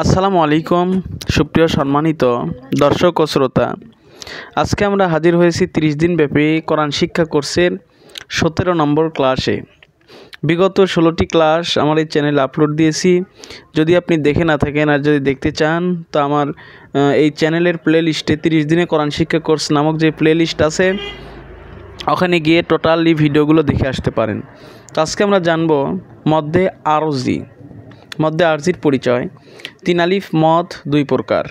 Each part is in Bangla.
আসসালামু আলাইকুম সুপ্রিয় সম্মানিত দর্শক ও শ্রোতা। আজকে আমরা হাজির হয়েছি 30 দিন ব্যাপী কোরআন শিক্ষা কোর্সের 17 নম্বর ক্লাসে। বিগত 16টি ক্লাস আমার এই চ্যানেলে আপলোড দিয়েছি। যদি আপনি দেখে না থাকেন আর যদি দেখতে চান তো আমার এই চ্যানেলের প্লেলিস্টে 30 দিনে কোরআন শিক্ষা কোর্স নামক যে প্লেলিস্ট আছে ওখানে গিয়ে টোটালি ভিডিওগুলো দেখে আসতে পারেন। তো আজকে আমরা জানব মধ্যে আরজির পরিচয়। 3 আলিফ মদ 2 প্রকার,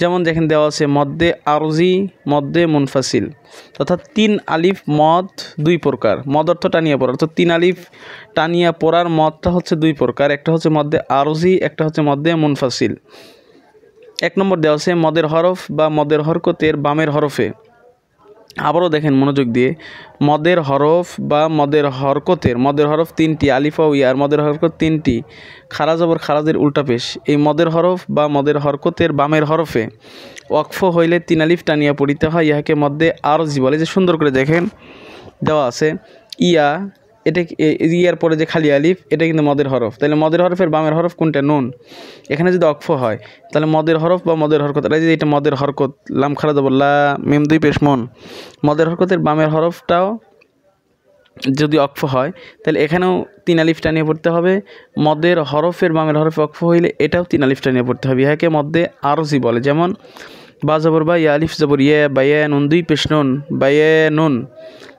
যেমন দেখেন দেওয়া আছে মধ্যে আরজি মধ্যে মুনফাসিল, অর্থাৎ 3 আলিফ মদ 2 প্রকার। মদ অর্থ টানিয়া পড়া, অর্থাৎ 3 আলিফ টানিয়া পড়ার মদটা হচ্ছে 2 প্রকার, একটা হচ্ছে মধ্যে আরজি, একটা হচ্ছে মধ্যে মুনফাসিল। 1 নম্বর দেওয়া আছে মদের হরফ বা মদের হরকতের বামের হরফে। আবারও দেখেন মনোযোগ দিয়ে, মদের হরফ বা মদের হরকতের, মদের হরফ 3টি, আলিফ ও ইয়ার মদের হরকত 3টি, খারা জবর খারাজের উল্টা পেশ। এই মদের হরফ বা মদের হরকতের বামের হরফে ওয়াকফ হইলে 3 আলিফ টানিয়া পড়িতে হয়, ইহাকে মধ্যে আরজি বলে। যে সুন্দর করে দেখেন দেওয়া আছে ইয়া, এটা ইয়ার পরে যে খালি আলিফ এটা কিন্তু মদের হরফ। তাহলে মদের হরফের বামের হরফ কোনটা? নুন। এখানে যদি অক্ফ হয় তাহলে মদের হরফ বা মদের হরকত, এটা মদের হরকত, লাম খারা যাব লা মিম 2 পেশ মন। মদের হরকতের বামের হরফটাও যদি অক্ফ হয় তাহলে এখানেও 3 আলিফ টানিয়ে পড়তে হবে। মদের হরফের বামের হরফে অক্ফ হইলে এটাও 3 আলিফ টানিয়ে পড়তে হবে, ইহাকে মধ্যে আরজি বলে। যেমন বা জবর বা ইয়া আলিফ জবর ইয়ে বায়ে নুন 2 পেশ নুন বায়ে নুন।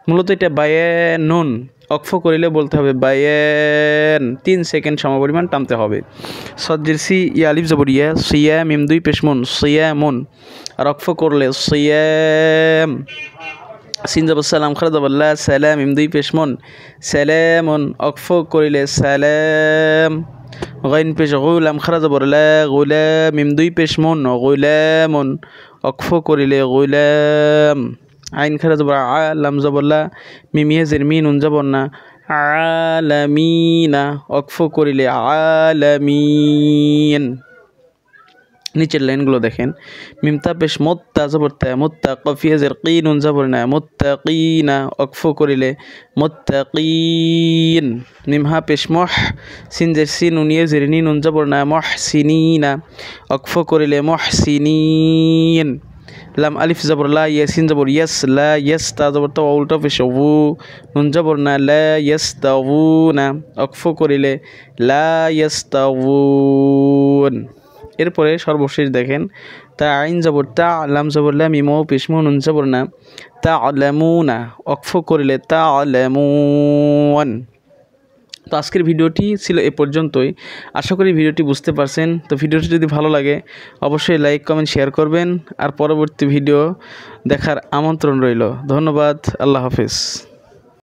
মূলত এটা বায়ে নুন অক্ফ করিলে বলতে হবে বায়েন, 3 সেকেন্ড সমপরিমাণ টানতে হবে। সজ্জের সি ইয়া আলিফ জবর ইয়া সিয়া মিম 2 পেশ মুন সিয়ামুন, আর অক্ফ করলে সিয়াম। সিন জবর সালাম খারা জবর লা সালাম মিম 2 পেশ মুন সালামুন, অক্ফ করিলে সালাম। গাইন পেশ গুলাম খারা জবর লা গুলাম মিম 2 পেশ মুন গুলামুন, অক্ফ করিলে গুলাম। আইন খারা জবর আলাম জবর লা মিম ইয়াজের মিন নুন জবর না আলামিনা, অক্ফ করিলে আলামিন। নিচের লাইনগুলো দেখেন, মিমতা পেশ মুত্তা জবর তা মুত্তা, কফিয়াজের কি নুন জবর না মুত্তাকিনা, অক্ফ করিলে মুত্তাকিন। মিমহা পেশ মহ, সিনজের সিন নুন ইয়াজের নি নুন জবর না মুহসিনিনা, অক্ফ করিলে মুহসিনিন। লাম আলিফ জবর লা ইয়াসিন জবর ইয়াস লা ইয়াস তা জবর তা উল্টা পেশ উ নুন জবর না লা ইয়াস্তাউনা, অক্ফ করিলে লা ইয়াস্তাউন। এরপরে সর্বশেষ দেখেন তা আইন জবর তা আলাম জবর লা মিম পেশ মু নুন জবর না তা আলামুনা, অক্ফ করিলে তা আলামুন। তো আজকের ভিডিওটি ছিল এ পর্যন্তই। আশা করি ভিডিওটি বুঝতে পারছেন। তো ভিডিওটি যদি ভালো লাগে অবশ্যই লাইক কমেন্ট শেয়ার করবেন, আর পরবর্তী ভিডিও দেখার আমন্ত্রণ রইল। ধন্যবাদ, আল্লাহ হাফেজ।